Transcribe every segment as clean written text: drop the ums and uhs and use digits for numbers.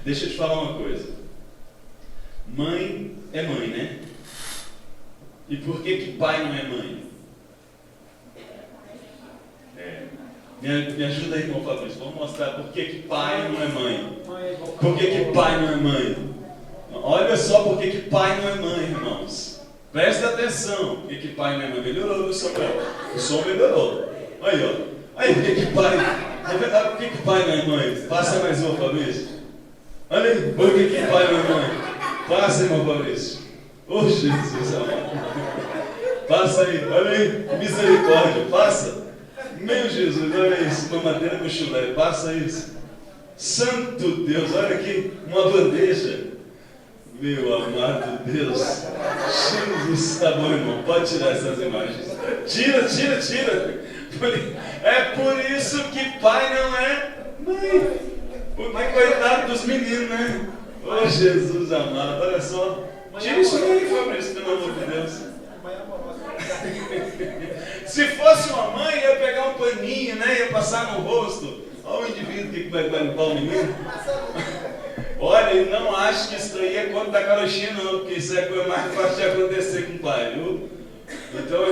Deixa eu te falar uma coisa. Mãe é mãe, né? E por que pai não é mãe? Me ajuda aí, irmão Fabrício. Vamos mostrar por que pai não é mãe. Por que pai não é mãe? Olha só por que pai não é mãe, irmãos. Presta atenção. Por que pai não é mãe? Melhorou, viu, Samuel? O som melhorou. Aí, ó. Aí, por que pai não é mãe? Passa mais uma, Fabrício. Olha aí, por que pai não é mãe? Passa, irmão Fabrício. Ô, Jesus amado. Passa aí, olha aí. Misericórdia, passa. Meu Jesus, olha isso. Mamadeira com chulé, passa isso. Santo Deus, olha aqui. Uma bandeja. Meu amado Deus. Jesus, tá bom, irmão. Pode tirar essas imagens. Tira. É por isso que pai não é mãe. Mas coitado dos meninos, né? Oh, Jesus amado, olha só. Tira isso aí, Fabrício, pelo amor de Deus. Se fosse uma mãe, ia pegar um paninho, né? Ia passar no rosto. Olha o indivíduo que vai limpar o menino. Olha, e não acho que isso aí é conta da carochinha, não, porque isso é a coisa mais fácil de acontecer com o pai, viu? Então,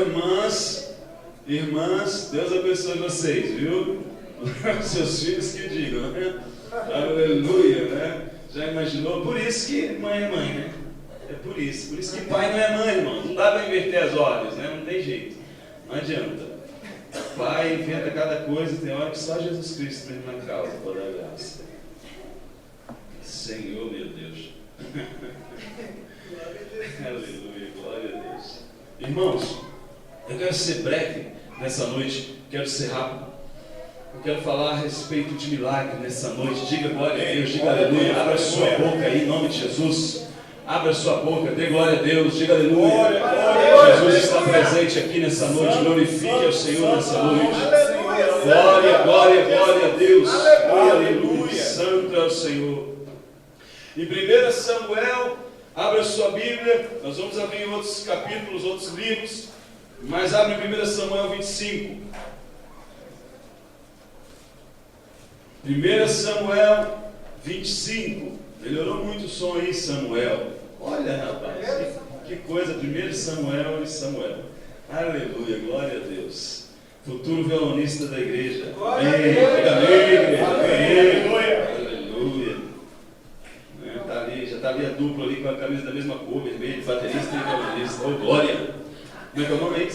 irmãs, Deus abençoe vocês, viu? Seus filhos que digam, né? Aleluia, né? Já imaginou? Por isso que mãe é mãe, né? É por isso que pai não é mãe, irmão. Não dá para inverter as ordens, né? Não tem jeito. Não adianta. Pai inventa cada coisa, tem hora que só Jesus Cristo mesmo na causa, por dar graça. Senhor, meu Deus. Aleluia, glória a Deus. Irmãos, eu quero ser breve nessa noite, quero ser rápido. Eu quero falar a respeito de milagre nessa noite. Diga glória a Deus, diga aleluia. Abra sua boca aí, em nome de Jesus. Abra sua boca, dê glória a Deus, diga aleluia. Jesus está presente aqui nessa noite. Glorifique ao Senhor nessa noite. Glória a Deus. Aleluia. Santo é o Senhor. Em 1 Samuel, abra sua Bíblia. Nós vamos abrir outros capítulos, outros livros. Mas abre 1 Samuel 25. 1 Samuel 25. Melhorou muito o som aí, Samuel. Olha, rapaz, que coisa. 1 Samuel e Samuel. Aleluia, glória a Deus. Futuro violonista da igreja. Amém, igreja. Aleluia. Tá ali, já está ali a dupla ali com a camisa da mesma cor, vermelho, baterista e violonista. Oh, glória. Como é que é o nome aí?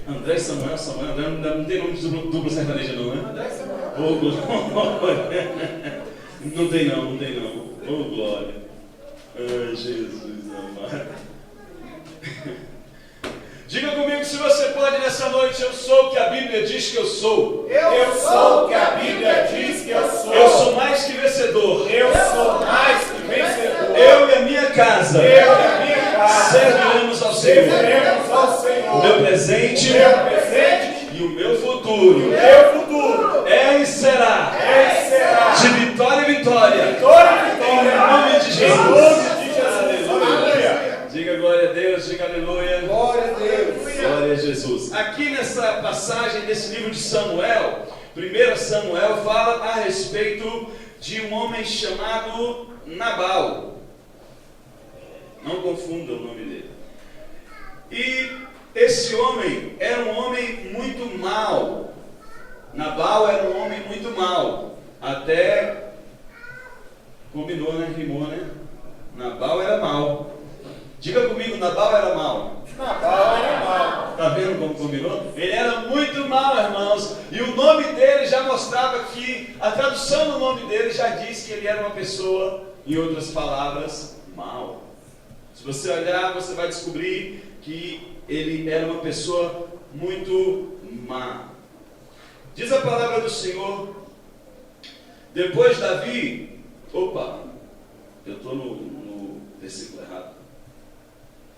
André Samuel, André, não tem nome de dupla sertaneja não, né? André Samuel. Oh, glória. Não tem não. Oh, glória. Ai, Jesus amado. Diga comigo se você pode nessa noite. Eu sou o que a Bíblia diz que eu sou. Eu sou o que a Bíblia diz que eu sou. Eu sou mais que vencedor. Eu sou mais que vencedor. Eu e a minha casa. Serviremos ao Senhor. O meu presente e o meu futuro. É e será. De vitória em vitória. Em nome de Jesus. Aleluia. Diga glória a Deus, diga aleluia. Glória a Deus. Glória a Jesus. Aqui nessa passagem desse livro de Samuel, 1 Samuel fala a respeito de um homem chamado Nabal. Não confunda o nome dele. E esse homem era um homem muito mau. Nabal era um homem muito mau. Até combinou, né? Rimou, né? Nabal era mau. Diga comigo, Nabal era mau. Nabal era mau. Está vendo como combinou? Ele era muito mau, irmãos. E o nome dele já mostrava que, a tradução do nome dele já diz que ele era uma pessoa, em outras palavras, mau. Se você olhar, você vai descobrir que ele era uma pessoa muito má. Diz a palavra do Senhor. Depois Davi, eu estou no versículo errado.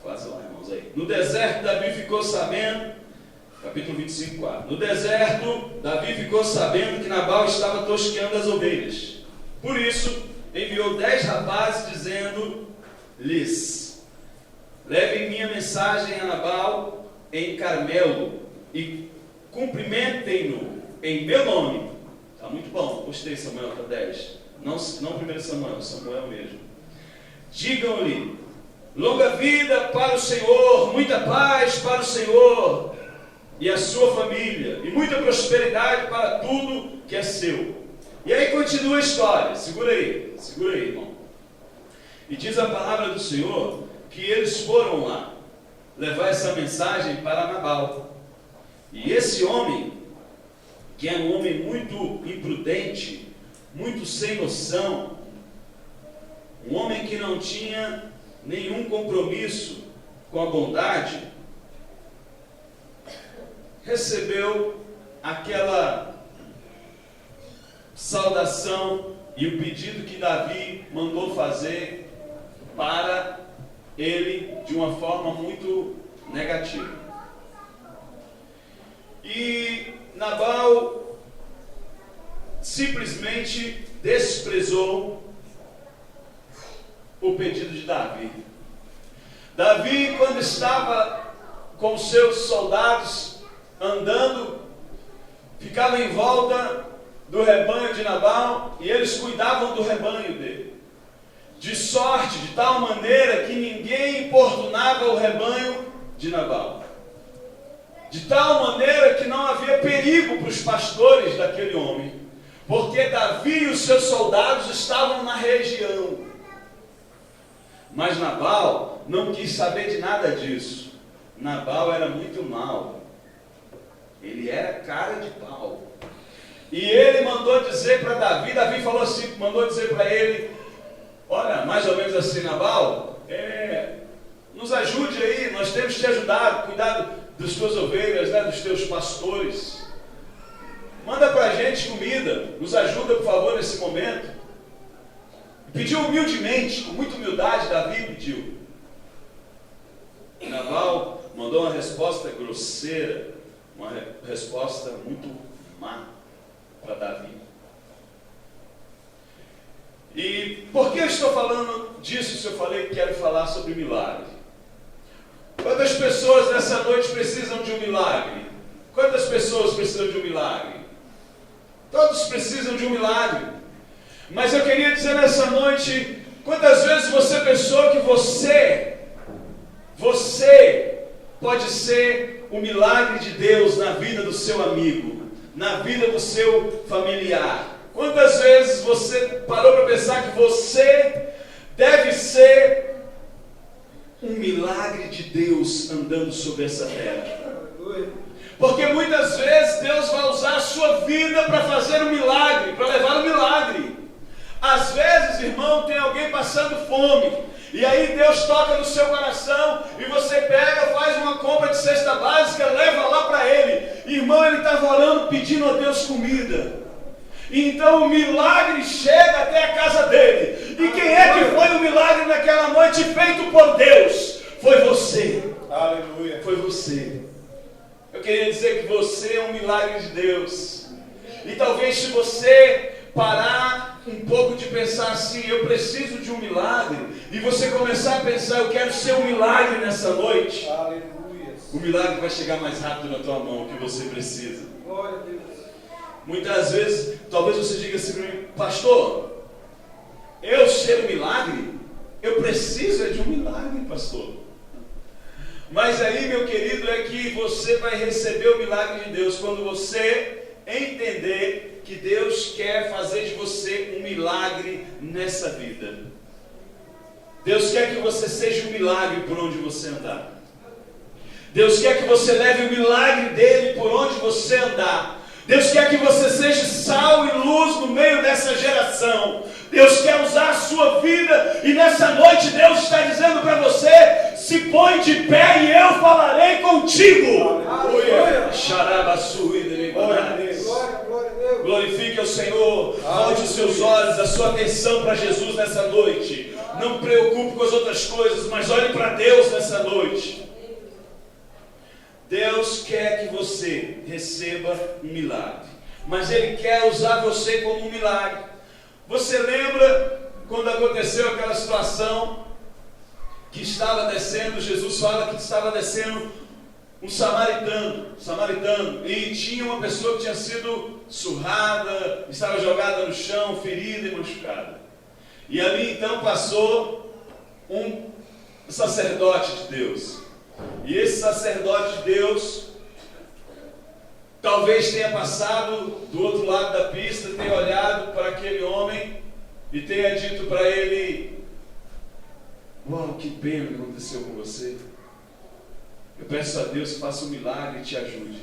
Quase lá, irmãos, aí. No deserto, Davi ficou sabendo, capítulo 25, 4. No deserto, Davi ficou sabendo que Nabal estava tosqueando as ovelhas. Por isso, enviou 10 rapazes, dizendo-lhes: levem minha mensagem a Nabal em Carmelo e cumprimentem-no em meu nome. Está muito bom, gostei, Samuel, para 10. Não 1 Samuel, Samuel mesmo. Digam-lhe: longa vida para o Senhor, muita paz para o Senhor e a sua família, e muita prosperidade para tudo que é seu. E aí continua a história. Segura aí, irmão. E diz a palavra do Senhor que eles foram lá levar essa mensagem para Nabal. E esse homem, que é um homem muito imprudente, muito sem noção, um homem que não tinha nenhum compromisso com a bondade, recebeu aquela saudação e o pedido que Davi mandou fazer para ele de uma forma muito negativa. E Nabal simplesmente desprezou o pedido de Davi. Davi, quando estava com os seus soldados andando, ficava em volta do rebanho de Nabal e eles cuidavam do rebanho dele. De sorte, de tal maneira que ninguém importunava o rebanho de Nabal. De tal maneira que não havia perigo para os pastores daquele homem, porque Davi e os seus soldados estavam na região. Mas Nabal não quis saber de nada disso. Nabal era muito mau. Ele era cara de pau. E ele mandou dizer para Davi, Davi falou assim, mandou dizer para ele: olha, mais ou menos assim, Nabal, nos ajude aí, nós temos te ajudado, cuidado das tuas ovelhas, né, dos teus pastores. Manda para a gente comida, nos ajuda, por favor, nesse momento. Pediu humildemente, com muita humildade, Davi pediu. Nabal mandou uma resposta grosseira, uma resposta muito má para Davi. E por que eu estou falando disso se eu falei que quero falar sobre milagre? Quantas pessoas nessa noite precisam de um milagre? Quantas pessoas precisam de um milagre? Todos precisam de um milagre. Mas eu queria dizer nessa noite, quantas vezes você pensou que você pode ser o milagre de Deus na vida do seu amigo, na vida do seu familiar? Quantas vezes você parou para pensar que você deve ser um milagre de Deus andando sobre essa terra? Porque muitas vezes Deus vai usar a sua vida para fazer um milagre, para levar um milagre. Às vezes, irmão, tem alguém passando fome, e aí Deus toca no seu coração, e você pega, faz uma compra de cesta básica, leva lá para ele. Irmão, ele estava orando, pedindo a Deus comida. E então o milagre chega até a casa dele. E quem é que foi o milagre naquela noite feito por Deus? Foi você. Aleluia. Foi você. Eu queria dizer que você é um milagre de Deus. E talvez se você parar um pouco de pensar assim, eu preciso de um milagre, e você começar a pensar, eu quero ser um milagre nessa noite. Aleluia. O milagre vai chegar mais rápido na tua mão, que você precisa. Glória a Deus. Muitas vezes, talvez você diga assim para mim: pastor, eu ser um milagre? Eu preciso de um milagre, pastor. Mas aí, meu querido, é que você vai receber o milagre de Deus quando você entender que Deus quer fazer de você um milagre nessa vida. Deus quer que você seja um milagre por onde você andar. Deus quer que você leve o milagre dele por onde você andar. Deus quer que você seja sal e luz no meio dessa geração. Deus quer usar a sua vida, e nessa noite Deus está dizendo para você: se põe de pé e eu falarei contigo. Aleluia. Glorifique ao Senhor. Volte os seus olhos, a sua atenção para Jesus nessa noite. Não preocupe com as outras coisas, mas olhe para Deus nessa noite. Deus quer que você receba um milagre, mas Ele quer usar você como um milagre. Você lembra quando aconteceu aquela situação que estava descendo? Jesus fala que estava descendo um samaritano, e tinha uma pessoa que tinha sido surrada, estava jogada no chão, ferida e machucada. E ali então passou um sacerdote de Deus. E esse sacerdote de Deus talvez tenha passado do outro lado da pista, tenha olhado para aquele homem e tenha dito para ele: uau, que pena que aconteceu com você. Eu peço a Deus que faça um milagre e te ajude.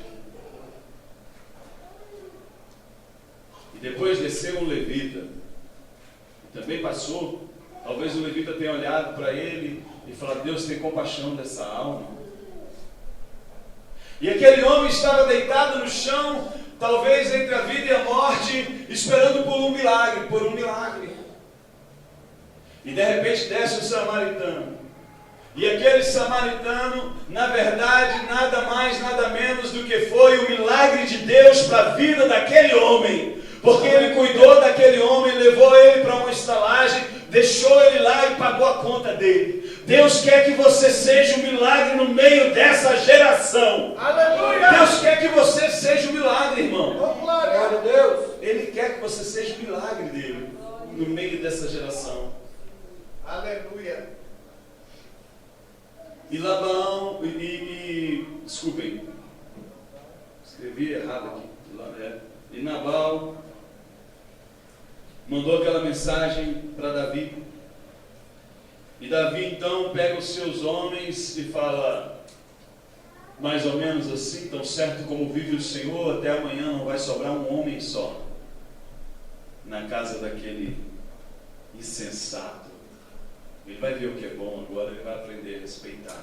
E depois desceu um levita, que também passou. Talvez o levita tenha olhado para ele e falado: Deus tem compaixão dessa alma. E aquele homem estava deitado no chão, talvez entre a vida e a morte, esperando por um milagre. E de repente desce o samaritano. E aquele samaritano, na verdade, nada mais, nada menos do que foi o milagre de Deus para a vida daquele homem. Porque ele cuidou daquele homem, levou ele para uma estalagem, deixou ele lá e pagou a conta dele. Deus quer que você seja um milagre no meio dessa geração. Aleluia! Deus quer que você seja um milagre, irmão. Oh, glória a Deus! Ele quer que você seja um milagre dele no meio dessa geração. Aleluia! E Labão, desculpem, escrevi errado aqui. E Nabal mandou aquela mensagem para Davi. E Davi então pega os seus homens e fala, mais ou menos assim: tão certo como vive o Senhor, até amanhã não vai sobrar um homem só na casa daquele insensato. Ele vai ver o que é bom agora, ele vai aprender a respeitar.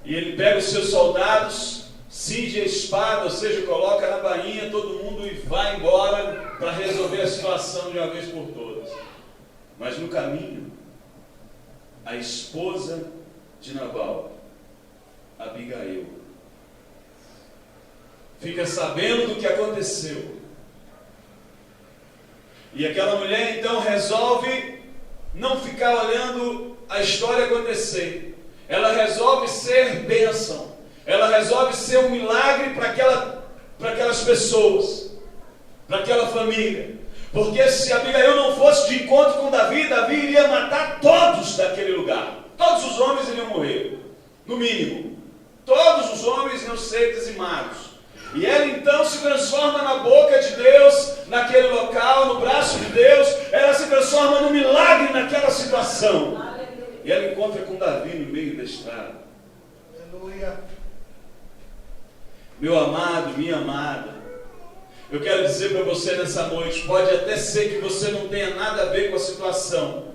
E ele pega os seus soldados, cinge a espada, ou seja, coloca na bainha todo mundo e vai embora para resolver a situação de uma vez por todas. Mas no caminho, a esposa de Nabal, Abigail, fica sabendo do que aconteceu. E aquela mulher então resolve não ficar olhando a história acontecer. Ela resolve ser bênção. Ela resolve ser um milagre para aquelas pessoas, para aquela família. Porque se Abigail não fosse de encontro com Davi, Davi iria matar todos daquele lugar. Todos os homens iriam morrer, no mínimo. Todos os homens iam ser dizimados. E ela então se transforma na boca de Deus, naquele local, no braço de Deus. Ela se transforma num milagre naquela situação. E ela encontra com Davi no meio da estrada. Aleluia! Meu amado, minha amada, eu quero dizer para você nessa noite, pode até ser que você não tenha nada a ver com a situação,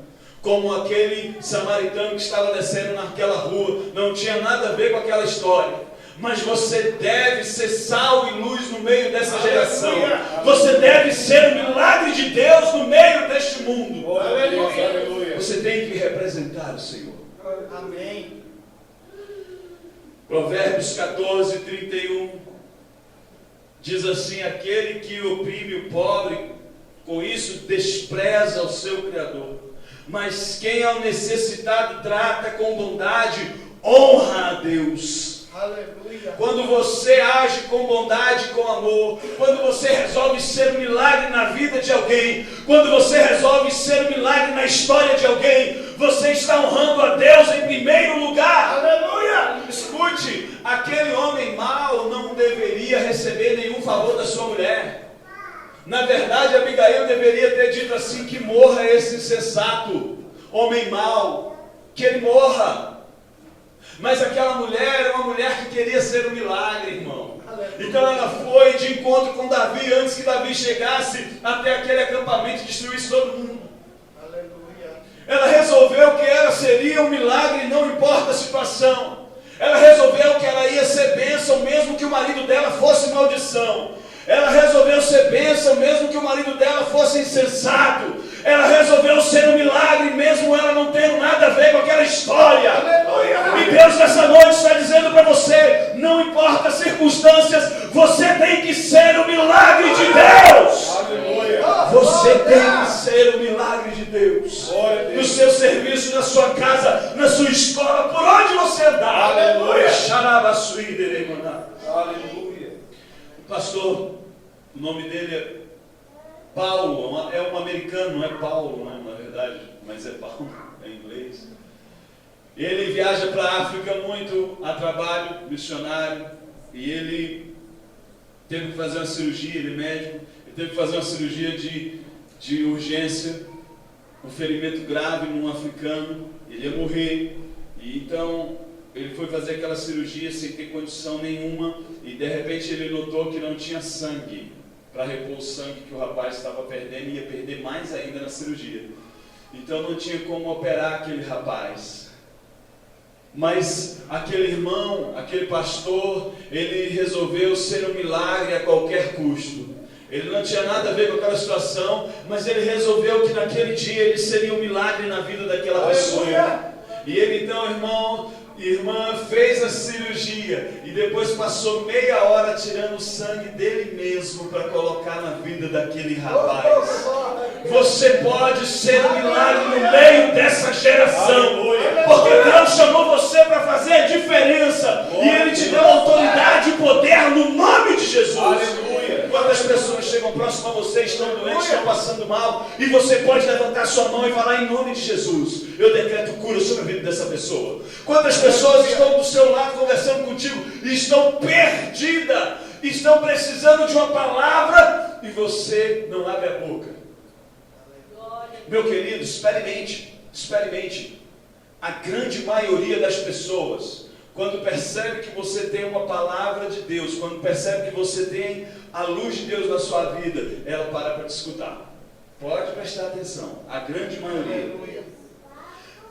como aquele samaritano que estava descendo naquela rua, não tinha nada a ver com aquela história. Mas você deve ser sal e luz no meio dessa geração. Você deve ser o milagre de Deus no meio deste mundo. Aleluia! Você tem que representar o Senhor. Amém. Provérbios 14, 31 diz assim: aquele que oprime o pobre, com isso despreza o seu Criador. Mas quem ao necessitado trata com bondade, honra a Deus. Aleluia! Quando você age com bondade, com amor, quando você resolve ser um milagre na vida de alguém, quando você resolve ser um milagre na história de alguém, você está honrando a Deus em primeiro lugar. Aleluia! Escute, aquele homem mau não deveria receber nenhum favor da sua mulher. Na verdade, Abigail deveria ter dito assim: que morra esse insensato, homem mau, que ele morra. Mas aquela mulher era uma mulher que queria ser um milagre, irmão. Então ela foi de encontro com Davi antes que Davi chegasse até aquele acampamento e destruísse todo mundo. Aleluia! Ela resolveu que ela seria um milagre, não importa a situação. Ela resolveu que ela ia ser bênção, mesmo que o marido dela fosse maldição. Ela resolveu ser bênção, mesmo que o marido dela fosse insensato. Ela resolveu ser um milagre, mesmo ela não tendo nada a ver com aquela história. Aleluia! E Deus nessa noite está dizendo para você: não importa as circunstâncias, você tem que ser o milagre de Deus. Aleluia! Você tem que ser o milagre de Deus. No seu serviço, na sua casa, na sua escola, por onde você andar. Aleluia. Aleluia. O pastor, o nome dele é Paulo, é um americano, não é Paulo, né, na verdade, mas é Paulo, é em inglês. Ele viaja para a África muito a trabalho missionário, e ele teve que fazer uma cirurgia, ele é médico, ele teve que fazer uma cirurgia de urgência, um ferimento grave num africano, ele ia morrer, e então ele foi fazer aquela cirurgia sem ter condição nenhuma, e de repente ele notou que não tinha sangue para repor o sangue que o rapaz estava perdendo, e ia perder mais ainda na cirurgia. Então não tinha como operar aquele rapaz. Mas aquele irmão, aquele pastor, ele resolveu ser um milagre a qualquer custo. Ele não tinha nada a ver com aquela situação, mas ele resolveu que naquele dia ele seria um milagre na vida daquela pessoa. E ele então, irmã, fez a cirurgia e depois passou meia hora tirando o sangue dele mesmo para colocar na vida daquele rapaz. Você pode ser um milagre no meio dessa geração, porque Deus chamou você para fazer a diferença, e Ele te deu autoridade e poder no nome de Jesus. Aleluia. Quantas pessoas chegam próximo a você, estão doentes, estão passando mal, e você pode levantar sua mão e falar: em nome de Jesus, eu decreto cura sobre a vida dessa pessoa. Quantas pessoas estão do seu lado conversando contigo e estão perdidas, estão precisando de uma palavra, e você não abre a boca. Meu querido, experimente. A grande maioria das pessoas, quando percebe que você tem uma palavra de Deus, quando percebe que você tem a luz de Deus na sua vida, ela para te escutar. Pode prestar atenção, a grande maioria.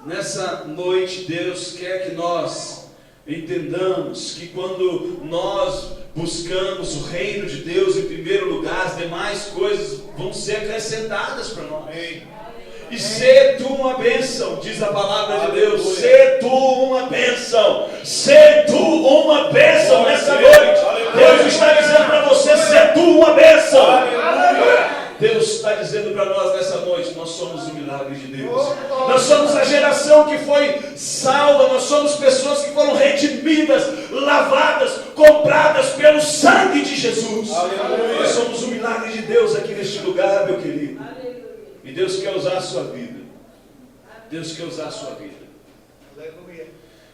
Nessa noite, Deus quer que nós entendamos que quando nós buscamos o reino de Deus em primeiro lugar, as demais coisas vão ser acrescentadas para nós. E ser tu uma bênção, diz a palavra de Deus. Ser tu uma bênção. Ser tu uma bênção nessa noite. Deus está dizendo para você: ser tu uma bênção. Deus está dizendo para nós nessa noite: nós somos o milagre de Deus. Nós somos a geração que foi salva. Nós somos pessoas que foram redimidas, lavadas, compradas pelo sangue de Jesus. Nós somos o milagre de Deus aqui neste lugar, meu querido. E Deus quer usar a sua vida. Deus quer usar a sua vida. Aleluia.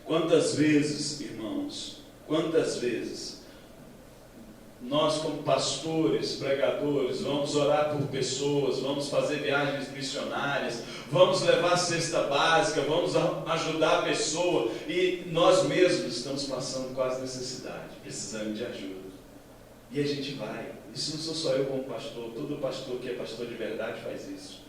Quantas vezes, irmãos, quantas vezes nós, como pastores, pregadores, vamos orar por pessoas, vamos fazer viagens missionárias, vamos levar cesta básica, vamos ajudar a pessoa, e nós mesmos estamos passando quase necessidade, precisando de ajuda. E a gente vai. Isso não sou só eu como pastor, todo pastor que é pastor de verdade faz isso.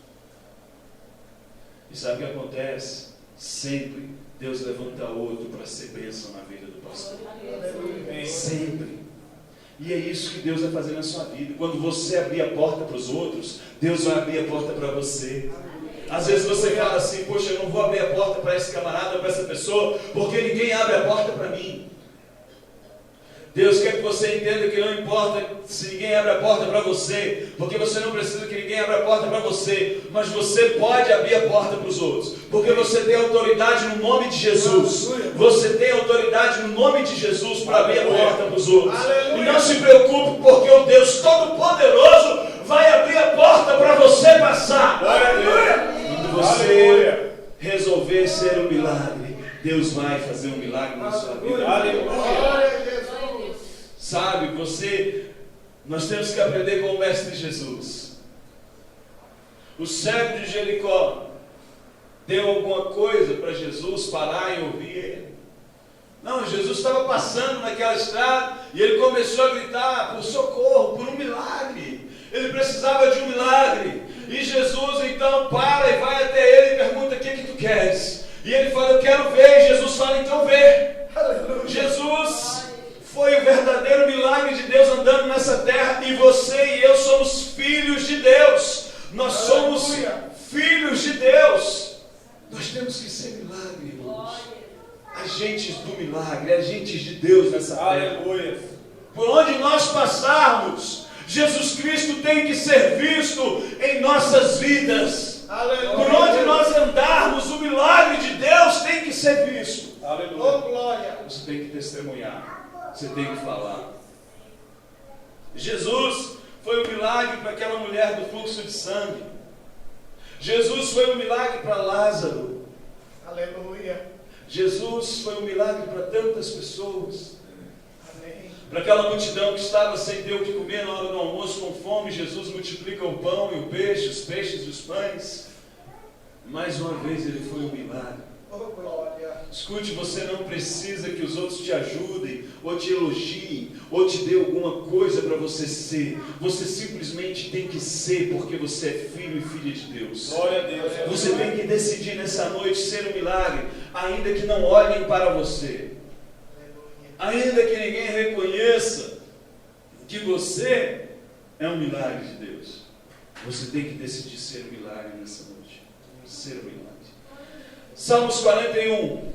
E sabe o que acontece? Sempre Deus levanta outro para ser bênção na vida do pastor. Sempre. E é isso que Deus vai fazer na sua vida. Quando você abrir a porta para os outros, Deus vai abrir a porta para você. Às vezes você fala assim: poxa, eu não vou abrir a porta para esse camarada, para essa pessoa, porque ninguém abre a porta para mim. Deus quer que você entenda que não importa se ninguém abre a porta para você, porque você não precisa que ninguém abra a porta para você, mas você pode abrir a porta para os outros, porque você tem autoridade no nome de Jesus. Você tem autoridade no nome de Jesus para abrir a porta para os outros. E não se preocupe, porque o Deus Todo-Poderoso vai abrir a porta para você passar. Quando você resolver ser um milagre, Deus vai fazer um milagre na sua vida. Aleluia. Sabe, nós temos que aprender com o Mestre Jesus. O cego de Jericó deu alguma coisa para Jesus parar e ouvir ele? Não, Jesus estava passando naquela estrada e ele começou a gritar por socorro, por um milagre. Ele precisava de um milagre. E Jesus então para e vai até ele e pergunta: o que tu queres? E ele fala: eu quero ver. E Jesus fala: então vê. Jesus foi o verdadeiro milagre de Deus andando nessa terra, e você e eu somos filhos de Deus. Nós somos filhos de Deus. Nós temos que ser milagre, irmãos. Agentes do milagre, agentes de Deus nessa terra. Por onde nós passarmos, Jesus Cristo tem que ser visto em nossas vidas. Aleluia. Por onde nós andarmos, o milagre de Deus tem que ser visto. Aleluia. Oh, glória. Você tem que testemunhar, você tem que falar. Jesus foi um milagre para aquela mulher do fluxo de sangue. Jesus foi um milagre para Lázaro. Aleluia. Jesus foi um milagre para tantas pessoas. Amém. Para aquela multidão que estava sem ter o que comer na hora do almoço, com fome, Jesus multiplica o pão e o peixe, os peixes e os pães. Mais uma vez ele foi um milagre. Oh, glória. Escute, você não precisa que os outros te ajudem, ou te elogiem, ou te dê alguma coisa para você ser. Você simplesmente tem que ser, porque você é filho e filha de Deus. Glória a Deus. Você tem que decidir nessa noite ser um milagre, ainda que não olhem para você. Ainda que ninguém reconheça que você é um milagre de Deus. Você tem que decidir ser um milagre nessa noite. Ser um milagre. Salmos 41.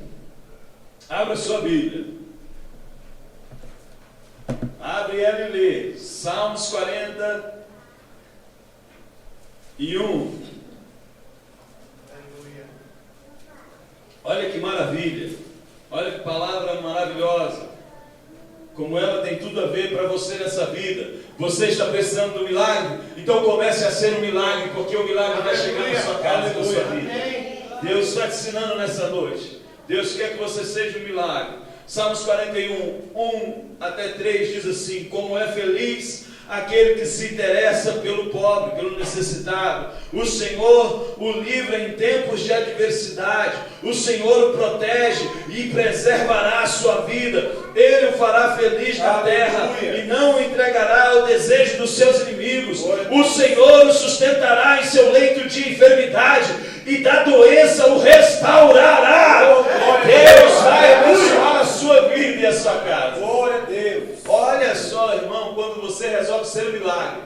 Abra sua Bíblia. Abre ela e lê. Salmos 41. Aleluia. Olha que maravilha. Olha que palavra maravilhosa. Como ela tem tudo a ver para você nessa vida. Você está precisando do milagre? Então comece a ser um milagre, porque o milagre vai chegar na sua casa e na sua vida. Amém. Deus está te ensinando nessa noite. Deus quer que você seja um milagre. Salmos 41, 1 até 3 diz assim: como é feliz aquele que se interessa pelo pobre, pelo necessitado. O Senhor o livra em tempos de adversidade. O Senhor o protege e preservará a sua vida. Ele o fará feliz na terra e não o entregará ao desejo dos seus inimigos. O Senhor o sustentará em seu leito de enfermidade e da doença o restaurará. Deus vai abençoar a sua vida e a sua casa. Glória a Deus. Olha só, irmão, quando você resolve ser um milagre,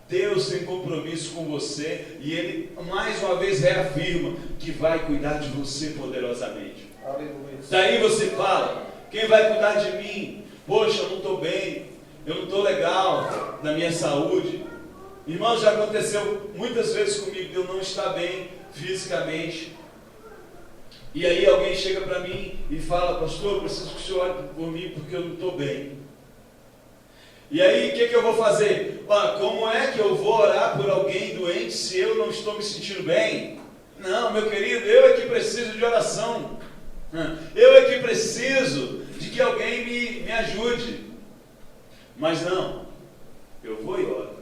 Deus tem compromisso com você e Ele mais uma vez reafirma que vai cuidar de você poderosamente. Aleluia. Daí você fala: quem vai cuidar de mim? Poxa, eu não estou bem, eu não estou legal na minha saúde. Irmão, já aconteceu muitas vezes comigo de eu não estar bem fisicamente. E aí alguém chega para mim e fala: pastor, eu preciso que o senhor ore por mim porque eu não estou bem. E aí, o que eu vou fazer? Como é que eu vou orar por alguém doente se eu não estou me sentindo bem? Não, meu querido, eu é que preciso de oração. Eu é que preciso de que alguém me ajude. Mas não, eu vou e oro.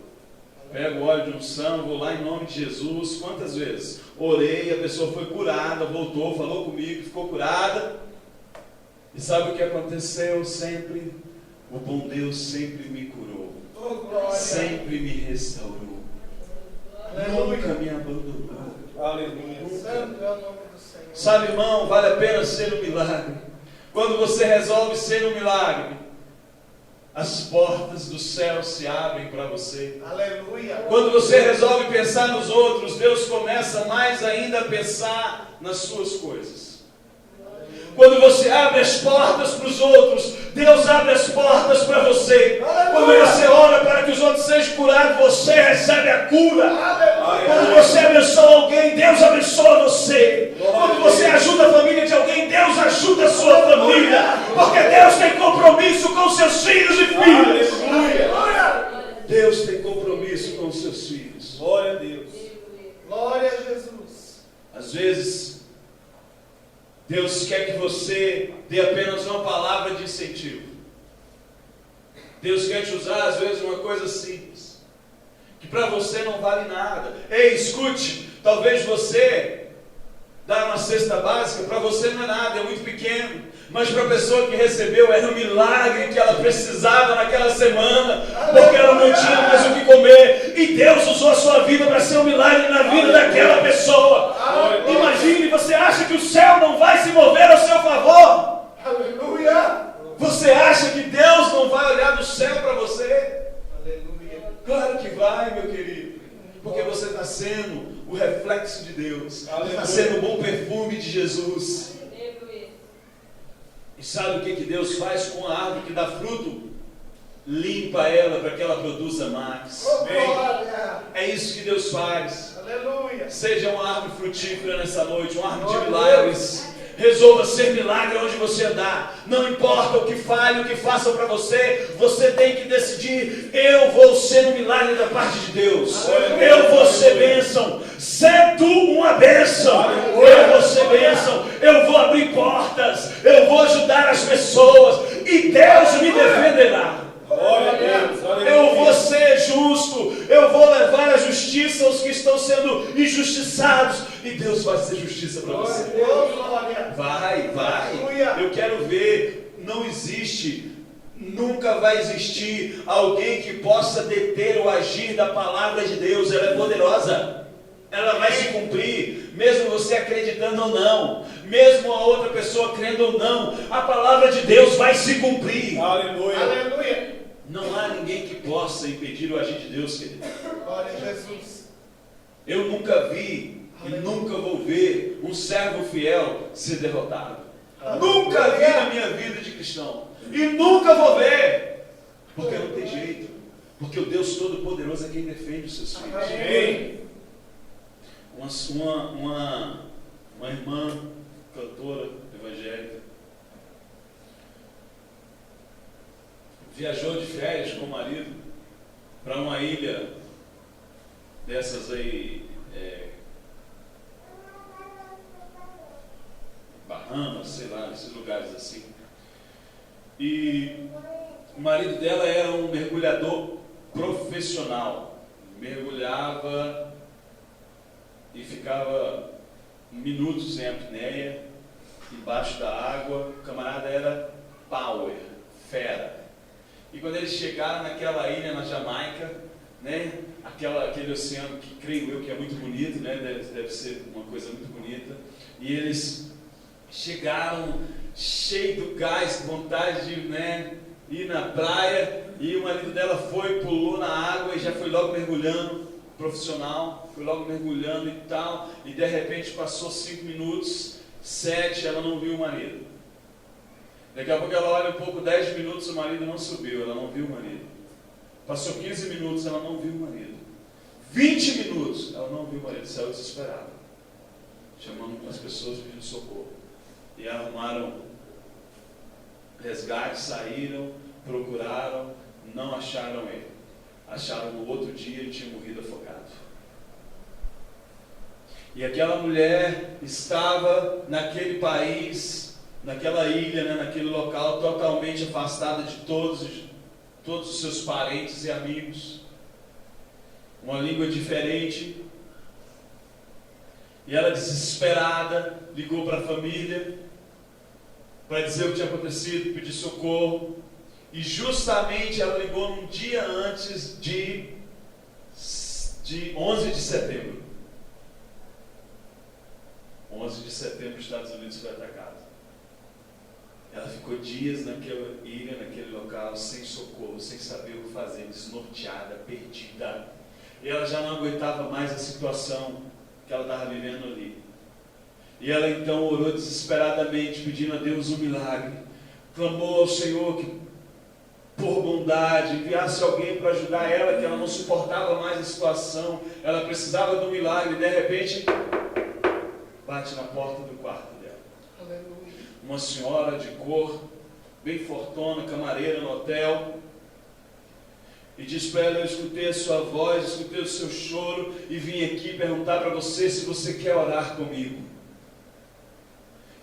Pego o óleo de unção, vou lá em nome de Jesus. Quantas vezes? Orei, a pessoa foi curada, voltou, falou comigo, ficou curada. E sabe o que aconteceu? Sempre o bom Deus sempre me curou, sempre me restaurou, nunca me abandonou. Aleluia. Santo é o nome do Senhor. Sabe, irmão, vale a pena ser um milagre. Quando você resolve ser um milagre, as portas do céu se abrem para você. Aleluia. Quando você resolve pensar nos outros, Deus começa mais ainda a pensar nas suas coisas. Quando você abre as portas para os outros, Deus abre as portas para você. Quando você ora para que os outros sejam curados, você recebe a cura. Quando você abençoa alguém, Deus abençoa você. Quando você ajuda a família de alguém, Deus ajuda a sua família. Porque Deus tem compromisso com seus filhos e filhas. Deus tem compromisso com seus filhos. Glória a Deus. Glória a Jesus. Às vezes, Deus quer que você dê apenas uma palavra de incentivo. Deus quer te usar, às vezes, uma coisa simples, que para você não vale nada. Ei, escute, talvez você dar uma cesta básica, para você não é nada, é muito pequeno. Mas para a pessoa que recebeu, era um milagre que ela precisava naquela semana, porque ela não tinha mais o que comer. E Deus usou a sua vida para ser um milagre na vida daquela pessoa. Imagine, você acha que o céu não vai se mover ao seu favor? Aleluia. Você acha que Deus não vai olhar do céu para você? Aleluia. Claro que vai, meu querido. Porque você está sendo o reflexo de Deus. Está sendo o bom perfume de Jesus. E sabe o que Deus faz com a árvore que dá fruto? limpa ela para que ela produza mais. Oh, glória. É isso que Deus faz. Aleluia. Seja uma árvore frutífera nessa noite, uma árvore de milagres. Resolva ser milagre onde você andar. Não importa o que fale, o que façam para você, você tem que decidir: eu vou ser um milagre da parte de Deus. Eu vou ser bênção. Sendo uma bênção. Eu vou ser bênção. Eu vou abrir portas. Eu vou ajudar as pessoas. E Deus me defenderá. Eu vou ser justo, eu vou levar a justiça aos que estão sendo injustiçados, e Deus vai fazer justiça para você. Vai. Eu quero ver. Não existe, nunca vai existir alguém que possa deter o agir da palavra de Deus. Ela é poderosa, ela vai se cumprir, mesmo você acreditando ou não, mesmo a outra pessoa crendo ou não, a palavra de Deus vai se cumprir. Aleluia. Não há ninguém que possa impedir o agir de Deus, querido. Glória a Jesus. Eu nunca vi e nunca vou ver um servo fiel ser derrotado. Nunca vi na minha vida de cristão. E nunca vou ver. Porque não tem jeito. Porque o Deus Todo-Poderoso é quem defende os seus filhos. Amém. Uma irmã, cantora evangélica, viajou de férias com o marido para uma ilha dessas aí, Bahamas, sei lá, esses lugares assim. E o marido dela era um mergulhador profissional. Mergulhava e ficava minutos em apneia, embaixo da água. O camarada era power, fera. E quando eles chegaram naquela ilha na Jamaica, né, aquele oceano que creio eu que é muito bonito, né, deve ser uma coisa muito bonita, e eles chegaram cheio do gás, vontade de, né, ir na praia, e o marido dela pulou na água e já foi logo mergulhando, profissional, foi logo mergulhando e tal, e de repente passou 5 minutos, 7, ela não viu o marido. Daqui a pouco ela olha um pouco, 10 minutos, o marido não subiu, ela não viu o marido. Passou 15 minutos, ela não viu o marido. 20 minutos, ela não viu o marido, saiu desesperada, chamando as pessoas pedindo socorro. E arrumaram resgate, saíram, procuraram, não acharam ele. Acharam no outro dia, ele tinha morrido afogado. E aquela mulher estava naquele país, naquela ilha, né, naquele local, totalmente afastada de todos os seus parentes e amigos, uma língua diferente, e ela desesperada ligou para a família para dizer o que tinha acontecido, pedir socorro, e justamente ela ligou num dia antes de 11 de setembro. 11 de setembro os Estados Unidos foi atacado. Ela ficou dias naquela ilha, naquele local, sem socorro, sem saber o que fazer, desnorteada, perdida. E ela já não aguentava mais a situação que ela estava vivendo ali. E ela então orou desesperadamente, pedindo a Deus um milagre. Clamou ao Senhor que, por bondade, enviasse alguém para ajudar ela, que ela não suportava mais a situação. Ela precisava de um milagre. E de repente, bate na porta do quarto dela. Aleluia. Uma senhora de cor, bem fortuna, camareira no hotel, e diz para ela: eu escutei a sua voz, escutei o seu choro, e vim aqui perguntar para você se você quer orar comigo.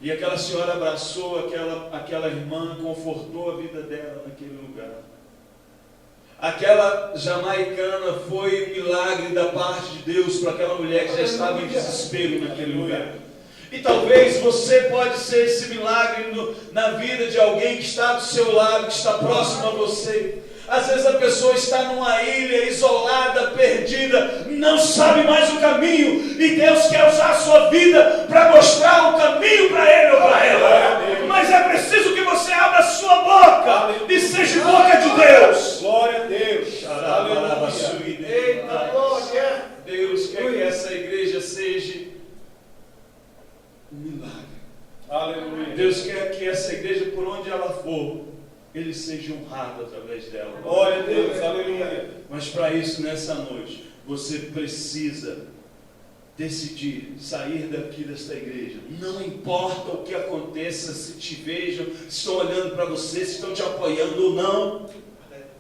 E aquela senhora abraçou aquela irmã, confortou a vida dela naquele lugar. Aquela jamaicana foi um milagre da parte de Deus para aquela mulher que já estava em desespero naquele lugar. E talvez você pode ser esse milagre na vida de alguém que está do seu lado, que está próximo a você. Às vezes a pessoa está numa ilha, isolada, perdida, não sabe mais o caminho, e Deus quer usar a sua vida para mostrar o caminho para ele ou para ela. Mas é preciso que você abra a sua boca e seja boca de Deus. Glória a Deus. Aleluia. Eita, glória. Deus quer que essa igreja seja um milagre. Aleluia. Deus quer que essa igreja, por onde ela for, Ele seja honrado através dela. Glória a Deus, aleluia. Mas para isso, nessa noite, você precisa decidir sair daqui desta igreja. Não importa o que aconteça, se te vejam, se estão olhando para você, se estão te apoiando ou não,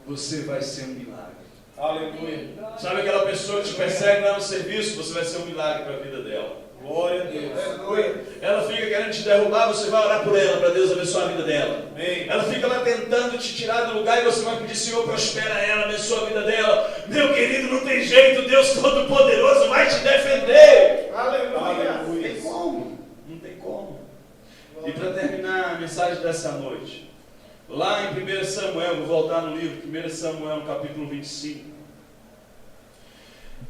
você vai ser um milagre. Aleluia. Sabe aquela pessoa que te persegue lá no serviço? Você vai ser um milagre para a vida dela. Glória a Deus. Aleluia. Ela fica querendo te derrubar, você vai orar por ela, para Deus abençoar a vida dela. Amém. Ela fica lá tentando te tirar do lugar e você vai pedir: Senhor, prospera ela, abençoa a vida dela. Meu querido, não tem jeito, Deus Todo-Poderoso vai te defender. Aleluia. Não tem como, não tem como. E para terminar a mensagem dessa noite, lá em 1 Samuel, vou voltar no livro, 1 Samuel, no capítulo 25.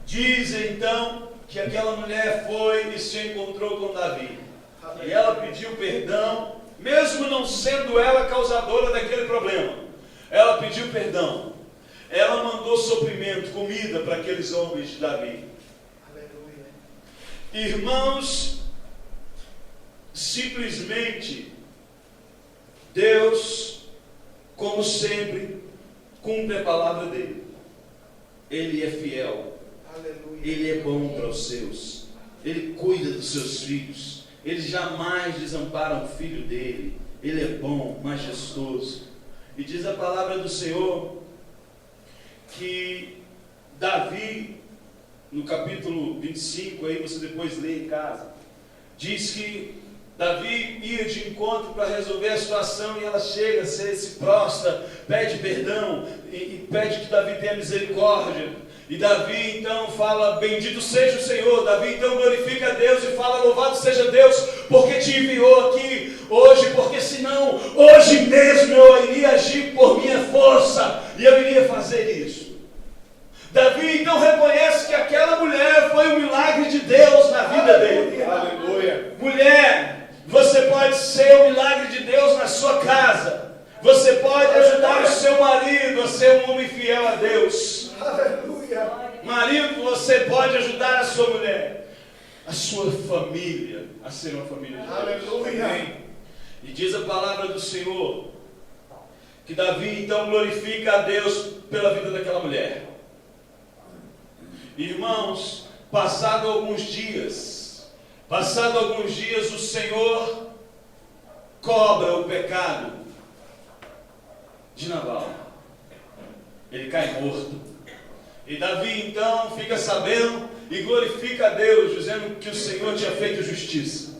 Diz então que aquela mulher foi e se encontrou com Davi. E ela pediu perdão, mesmo não sendo ela causadora daquele problema. Ela pediu perdão. Ela mandou suprimento, comida para aqueles homens de Davi. Aleluia. Irmãos, simplesmente Deus, como sempre, cumpre a palavra dele. Ele é fiel. Aleluia. Ele é bom para os seus. Ele cuida dos seus filhos. Ele jamais desampara um filho dele. Ele é bom, majestoso. E diz a palavra do Senhor que Davi, no capítulo 25, aí você depois lê em casa, diz que Davi ia de encontro para resolver a situação e ela chega, se prostra, pede perdão e pede que Davi tenha misericórdia. E Davi então fala: bendito seja o Senhor. Davi então glorifica a Deus e fala: louvado seja Deus, porque te enviou aqui hoje, porque senão hoje mesmo eu iria agir por minha força e eu iria fazer isso. Davi então reconhece que aquela mulher foi um milagre de Deus na vida dele. Aleluia. Mulher, você pode ser um milagre de Deus na sua casa. Você pode ajudar o seu marido a ser um homem fiel a Deus. Aleluia. Marido, você pode ajudar a sua mulher, a sua família a ser uma família de Deus. Aleluia. E diz a palavra do Senhor que Davi então glorifica a Deus pela vida daquela mulher. Irmãos, passado alguns dias o Senhor cobra o pecado de Nabal. Ele cai morto. E Davi então fica sabendo e glorifica a Deus, dizendo que o Senhor tinha feito justiça.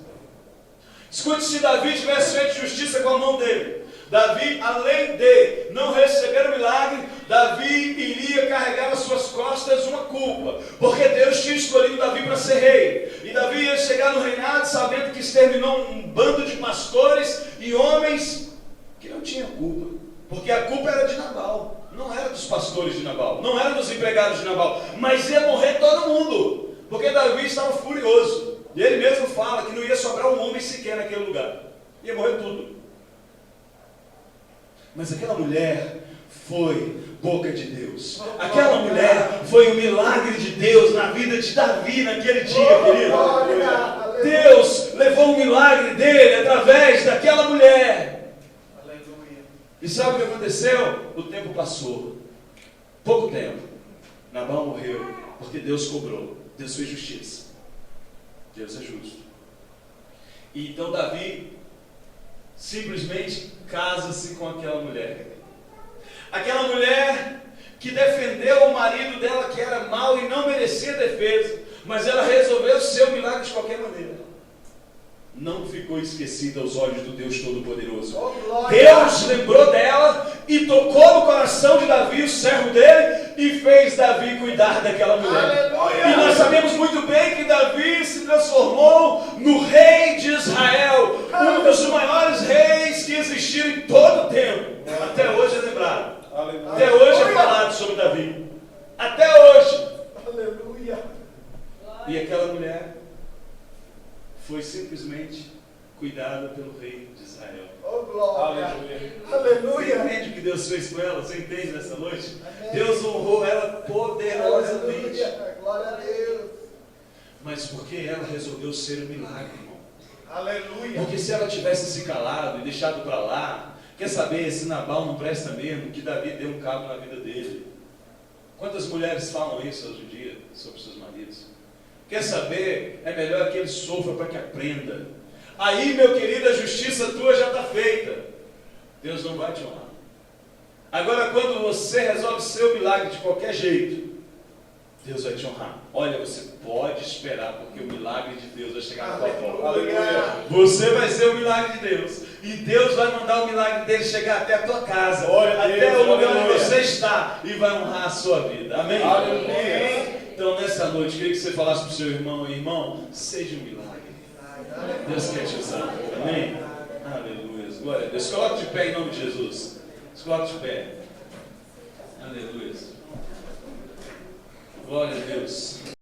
Escute, se Davi tivesse feito justiça com a mão dele, Davi, além de não receber o milagre, Davi iria carregar nas suas costas uma culpa, porque Deus tinha escolhido Davi para ser rei. E Davi ia chegar no reinado sabendo que exterminou um bando de pastores e homens que não tinham culpa, porque a culpa era de Nabal. Não era dos pastores de Nabal, não era dos empregados de Nabal, mas ia morrer todo mundo, porque Davi estava furioso. E ele mesmo fala que não ia sobrar um homem sequer naquele lugar, ia morrer tudo. Mas aquela mulher foi boca de Deus. Aquela mulher foi um milagre de Deus na vida de Davi naquele dia, querido. Deus levou o milagre dele através daquela mulher. E sabe o que aconteceu? O tempo passou. Pouco tempo. Nabal morreu, porque Deus cobrou. Deus fez justiça. Deus é justo. E então Davi simplesmente casa-se com aquela mulher. Aquela mulher que defendeu o marido dela, que era mau e não merecia defesa, mas ela resolveu ser um milagre de qualquer maneira. Não ficou esquecida aos olhos do Deus Todo-Poderoso. Deus lembrou dela e tocou no coração de Davi, o servo dele, e fez Davi cuidar daquela mulher. Aleluia. E nós sabemos muito bem que Davi se transformou no rei de Israel, um dos maiores reis que existiram em todo o tempo. Até hoje é lembrado. Aleluia. Até hoje é falado sobre Davi. Até hoje. Aleluia. E aquela mulher foi simplesmente cuidada pelo rei de Israel. Oh, glória. Aleluia. Aleluia. Você entende o que Deus fez com ela? Você entende nessa noite? Amém. Deus honrou ela poderosamente. Aleluia. Glória a Deus. Mas porque ela resolveu ser um milagre, irmão. Aleluia. Porque se ela tivesse se calado e deixado para lá, Quer saber se Nabal não presta mesmo, que Davi deu um cabo na vida dele? Quantas mulheres falam isso hoje em dia sobre seus maridos? Quer saber? É melhor que ele sofra para que aprenda. Aí, meu querido, a justiça tua já está feita. Deus não vai te honrar. Agora, quando você resolve seu milagre de qualquer jeito, Deus vai te honrar. Olha, você pode esperar, porque o milagre de Deus vai chegar na tua porta. Aleluia. Você vai ser o milagre de Deus. E Deus vai mandar o milagre dele chegar até a tua casa, até o lugar onde você está, e vai honrar a sua vida. Amém? Aleluia. Então, nessa noite, queria que você falasse para o seu irmão: irmão, seja um milagre. Deus quer te usar. Amém? Aleluia. Glória a Deus. Coloque de pé em nome de Jesus. Coloque de pé. Aleluia. Glória a Deus.